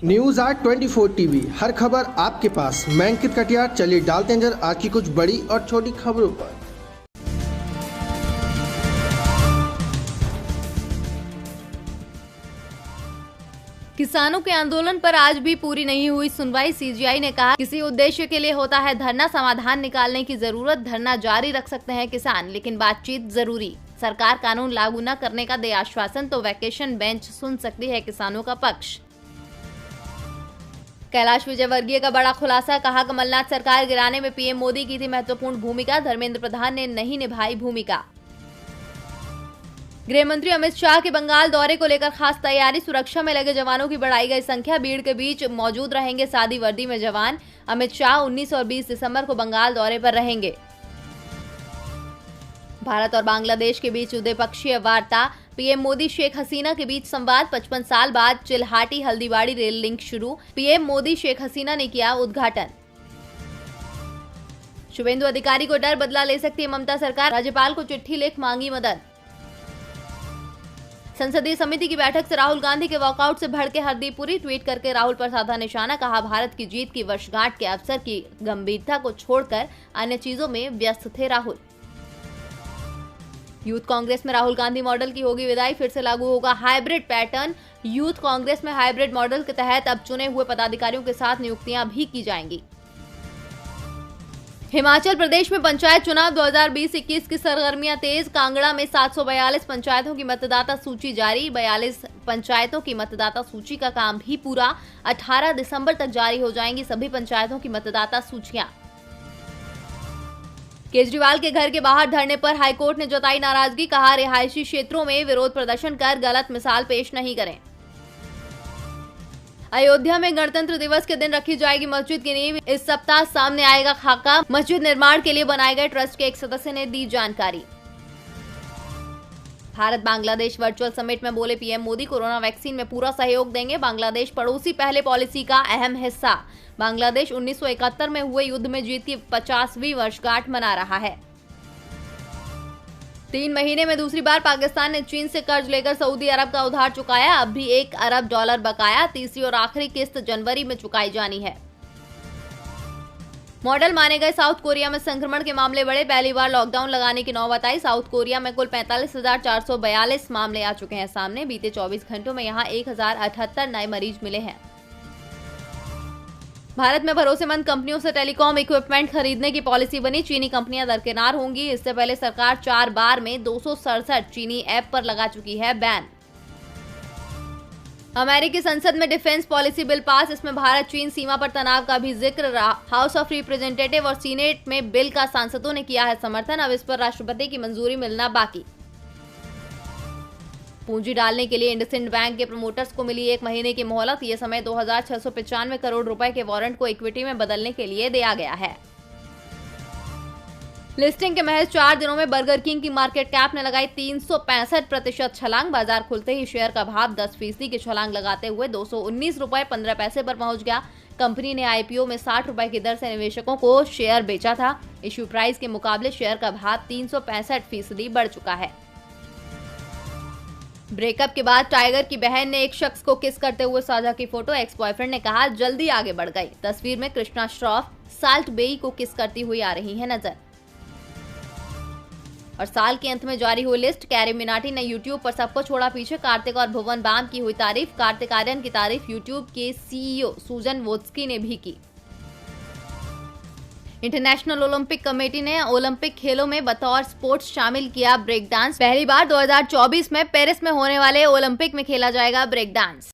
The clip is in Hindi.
न्यूज आर 24 टीवी, हर खबर आपके पास। मैं अंकित कटियार, चलिए डालते हैं नजर आज की कुछ बड़ी और छोटी खबरों पर। किसानों के आंदोलन पर आज भी पूरी नहीं हुई सुनवाई। सीजीआई ने कहा किसी उद्देश्य के लिए होता है धरना, समाधान निकालने की जरूरत। धरना जारी रख सकते हैं किसान, लेकिन बातचीत जरूरी। सरकार कानून लागू न करने का दे आश्वासन तो वैकेशन बेंच सुन सकती है किसानों का पक्ष। कैलाश विजयवर्गीय का बड़ा खुलासा, कहा कमलनाथ सरकार गिराने में पीएम मोदी की थी महत्वपूर्ण भूमिका, धर्मेंद्र प्रधान ने नहीं निभाई भूमिका। गृह मंत्री अमित शाह के बंगाल दौरे को लेकर खास तैयारी, सुरक्षा में लगे जवानों की बढ़ाई गई संख्या, भीड़ के बीच मौजूद रहेंगे सादी वर्दी में जवान। अमित शाह 19 और 20 दिसंबर को बंगाल दौरे पर रहेंगे। भारत और बांग्लादेश के बीच द्विपक्षीय वार्ता, पीएम मोदी शेख हसीना के बीच संवाद। 55 साल बाद चिल्हाटी हल्दीबाड़ी रेल लिंक शुरू, पीएम मोदी शेख हसीना ने किया उद्घाटन। शुभेंदु अधिकारी को डर, बदला ले सकती है ममता सरकार, राज्यपाल को चिट्ठी लिख मांगी मदद। संसदीय समिति की बैठक से राहुल गांधी के वॉकआउट से भड़के हरदीपुरी, ट्वीट करके राहुल पर साधा निशाना, कहा भारत की जीत की वर्षगांठ के अवसर की गंभीरता को छोड़कर अन्य चीजों में व्यस्त थे राहुल। यूथ कांग्रेस में राहुल गांधी मॉडल की होगी विदाई, फिर से लागू होगा हाइब्रिड पैटर्न। यूथ कांग्रेस में हाइब्रिड मॉडल के तहत अब चुने हुए पदाधिकारियों के साथ नियुक्तियां भी की जाएंगी। हिमाचल प्रदेश में पंचायत चुनाव 2020-21 की सरगर्मियां तेज, कांगड़ा में 742 पंचायतों की मतदाता सूची जारी, 42 पंचायतों की मतदाता सूची का काम भी पूरा। 18 दिसंबर तक जारी हो जाएंगी सभी पंचायतों की मतदाता सूचियां। केजरीवाल के घर के बाहर धरने पर हाईकोर्ट ने जताई नाराजगी, कहा रिहायशी क्षेत्रों में विरोध प्रदर्शन कर गलत मिसाल पेश नहीं करें। अयोध्या में गणतंत्र दिवस के दिन रखी जाएगी मस्जिद की नींव, इस सप्ताह सामने आएगा खाका। मस्जिद निर्माण के लिए बनाए गए ट्रस्ट के एक सदस्य ने दी जानकारी। भारत बांग्लादेश वर्चुअल समिट में बोले पीएम मोदी, कोरोना वैक्सीन में पूरा सहयोग देंगे। बांग्लादेश पड़ोसी पहले पॉलिसी का अहम हिस्सा। बांग्लादेश 1971 में हुए युद्ध में जीत की 50वीं वर्षगांठ मना रहा है। 3 महीने में दूसरी बार पाकिस्तान ने चीन से कर्ज लेकर सऊदी अरब का उधार चुकाया, अब भी $1 अरब बकाया। तीसरी और आखिरी किस्त जनवरी में चुकाई जानी है। मॉडल माने गए साउथ कोरिया में संक्रमण के मामले बढ़े, पहली बार लॉकडाउन लगाने की नौबत आई। साउथ कोरिया में कुल 45,442 मामले आ चुके हैं सामने। बीते 24 घंटों में यहां 1078 नए मरीज मिले हैं। भारत में भरोसेमंद कंपनियों से टेलीकॉम इक्विपमेंट खरीदने की पॉलिसी बनी, चीनी कंपनियां दरकिनार होंगी। इससे पहले सरकार 4 बार में 267 चीनी ऐप पर लगा चुकी है बैन। अमेरिकी संसद में डिफेंस पॉलिसी बिल पास, इसमें भारत चीन सीमा पर तनाव का भी जिक्र रहा। हाउस ऑफ रिप्रेजेंटेटिव और सीनेट में बिल का सांसदों ने किया है समर्थन, अब इस पर राष्ट्रपति की मंजूरी मिलना बाकी। पूंजी डालने के लिए इंडसइंड बैंक के प्रमोटर्स को मिली 1 महीने की मोहलत, ये समय 2695 करोड़ रुपए के वारंट को इक्विटी में बदलने के लिए दिया गया है। लिस्टिंग के महज 4 दिनों में बर्गर किंग की मार्केट कैप ने लगाई 365% छलांग। बाजार खुलते ही शेयर का भाव 10% की छलांग लगाते हुए 219 रुपए 15 पैसे पर पहुंच गया। कंपनी ने आईपीओ में 60 रुपए की दर से निवेशकों को शेयर बेचा था। इश्यू प्राइस के मुकाबले शेयर का भाव 365% बढ़ चुका है। ब्रेकअप के बाद टाइगर की बहन ने एक शख्स को किस करते हुए साझा की फोटो, एक्स बॉयफ्रेंड ने कहा जल्दी आगे बढ़ गई। तस्वीर में कृष्णा श्रॉफ साल्ट बेई को किस करती हुई आ रही है नजर। और साल के अंत में जारी हुई लिस्ट, कैरी मिनाटी ने यूट्यूब पर सबको छोड़ा पीछे, कार्तिक और भुवन बाम की हुई तारीफ। कार्तिक आर्यन की तारीफ यूट्यूब के सीईओ सूजन वोत्स्की ने भी की। इंटरनेशनल ओलंपिक कमेटी ने ओलंपिक खेलों में बतौर स्पोर्ट्स शामिल किया ब्रेक डांस। पहली बार 2024 में पेरिस में होने वाले ओलंपिक में खेला जाएगा ब्रेक डांस।